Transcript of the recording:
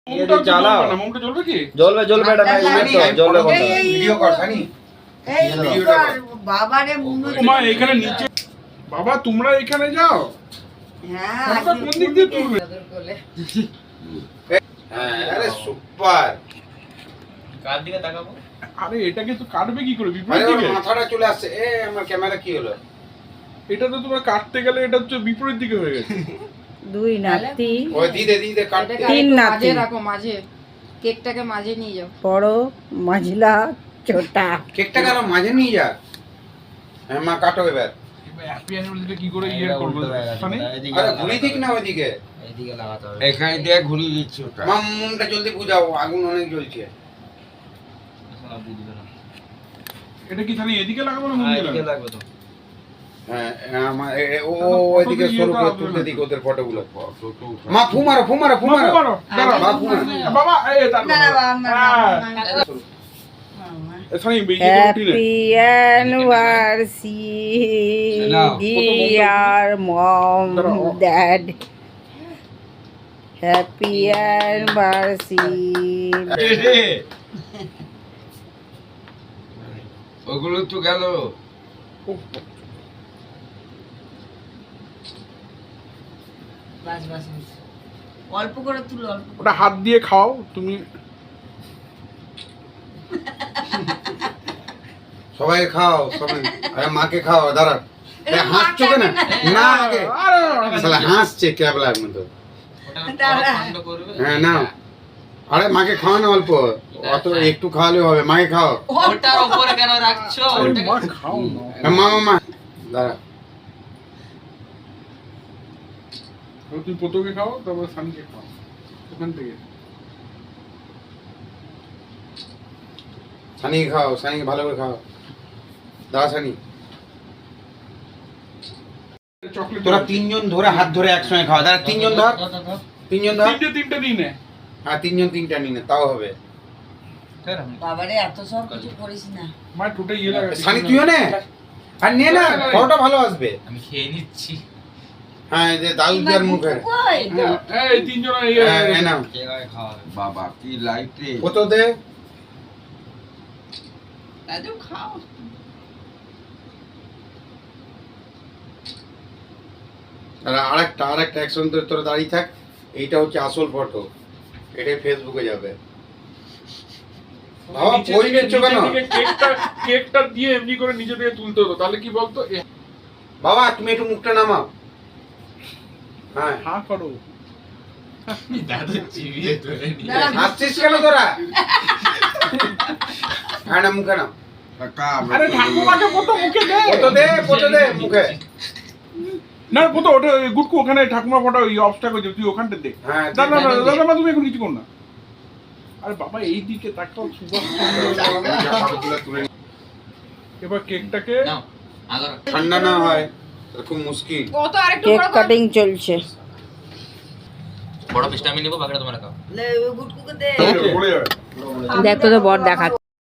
মোমটা জ্বালাও না, মোমটা জ্বলবে কি? জ্বলবে জ্বলবে, এটা ভাই জ্বলবে বন্ধ। ভিডিও কর সানি। এই বাবা রে মুন্ডু। মা এখানে নিচে, বাবা তোমরা এখানে যাও। হ্যাঁ বাবা কোন দিক দিয়ে তুলবে? হ্যাঁ আরে সুপার। কার দিকে তাকাবো? আরে এটাকে তো কাটবে কি করে? আরে বিপরীত ওর দিকে। মাথাটা চলে আসছে। আমার ক্যামেরা কি হলো? এটা তো তোমরা কাটতে গেলে এটা হচ্ছে বিপরীত দিকে হয়ে গেছে। দুই নাতি, ওই দিদে কাটতে। তিন নাতি, মাঝে রাখো, মাঝে কেকটাকে মাঝে নিয়ে যাও। বড়, মাঝলা, ছোটা। কেকটা কেন মাঝে নিয়ে যা। হ্যাঁ মা কাটো এবার। হ্যাপি অ্যানিভার্সারি কি করে ইয়ে করব? মানে আরে ঘুরি দিক না ওইদিকে। এইদিকে লাগাতে হবে। এখানে দিয়ে ঘুরিয়ে দিচ্ছি ওটা। মা মুমটা জলদি বুঝাও, আগুন অনেক জ্বলছে। শোনা বুঝবে না। এটা কি খালি এদিকে লাগাবো না হ্যাঁ, মুখে এদিকে লাগাবো? লাগবে তো। হ্যাঁ আমার ওইদিকে সরু করে তুলতে দিক ওদের ফটোগুলো। মা ফু মারো ফু মারো ফু মারো। মারো, দাঁড়াও। মা ফু মারো। বাবা এই তার না না বাবা না এখানে বেরিয়ে happy anniversary dear mom dad, happy anniversary. ওগুলো তো গেল। বাস বাস অল্প করে তুলো, অল্প করে। ওটা হাত দিয়ে খাও তুমি। সবাই খাও সবাই। আরে মাকে খাও দাঁড়া। হাসছো কেন? না আগে শালা হাসছে ক্যাবলার মতো। ওটা বন্ধ করবে। হ্যাঁ নাও। আরে মাকে খাও না অল্প, অত একটু খাওয়ালে হবে। মাকে খাও। ওটার উপরে কেন রাখছো? আরে ওটাকে মা খাও না। মা দাঁড়া। তুমি পোতোকে খাও, তারপর সানকে খাও ওখান থেকে। সানি খাও, সানি ভালো করে খাও। দাঁড়া সানি। চকলেট তোরা তিনজন ধরে হাত ধরে একসঙ্গে খাওয়া। দাঁড়া তিনজন ধর, তিনজন ধর। তিনটে দিনে। হ্যাঁ তিনজন তিনটা নিনে তাও হবে। বাবারে এত সব কিছু করিস না। মা টোটে ইয়ে লাগা। সানি তুইও নে। আর নে না, ফটোটা ভালো আসবে। আমি খেয়ে নিচ্ছি। হ্যাঁ এই যে দাদুদার মুখে। কই এই তিনজন হ্যাঁ নাও। কে গায়ে খাওয়া হবে? বাবা কি লাইট রে। কত দে। দাদু খাও। আরেকটা একসঙ্গে ধরে তোরা দাঁড়িয়ে থাক। এইটা হচ্ছে আসল ফটো, এটাই ফেসবুকে যাবে। বাবা বই নিচ্ছো কেন? কেকটা দিয়ে এমনি করে নিচে থেকে তুলতে হতো, তাহলে কি বলতো? বাবা তুমি একটু মুখটা নামাও। হ্যাঁ হ্যাঁ করো। দাদু চিবিয়ে ধরে নিয়ে। হাসছিস কেন তোরা? হ্যাঁ না মুখে নাও। কাকা আরে ঠাকুমাকে কত মুখে দে। কত দে মুখে। না কত ওটা গুটকু ওখানে ঠাকুমা ফটো ওই অবস্থা করে তুই ওখানটা দে। হ্যাঁ দাদা দাদা তুমি এখন কিছু কর না। আরে বাবা এই দিকে তাকাও সুপার। এবার কেকটাকে নাও, আগর। ঠান্ডা না হয় তাহলে খুব মুশকিল। ও তো আরেকটু কেক বড় কর। কাটিং চলছে। বড় পিসটা আমি নেবো, বাকিটা তোমরা খাও। লে গুটকুকে দে। পড়ে যাবে। দেখ তো বর দেখাচ্ছে।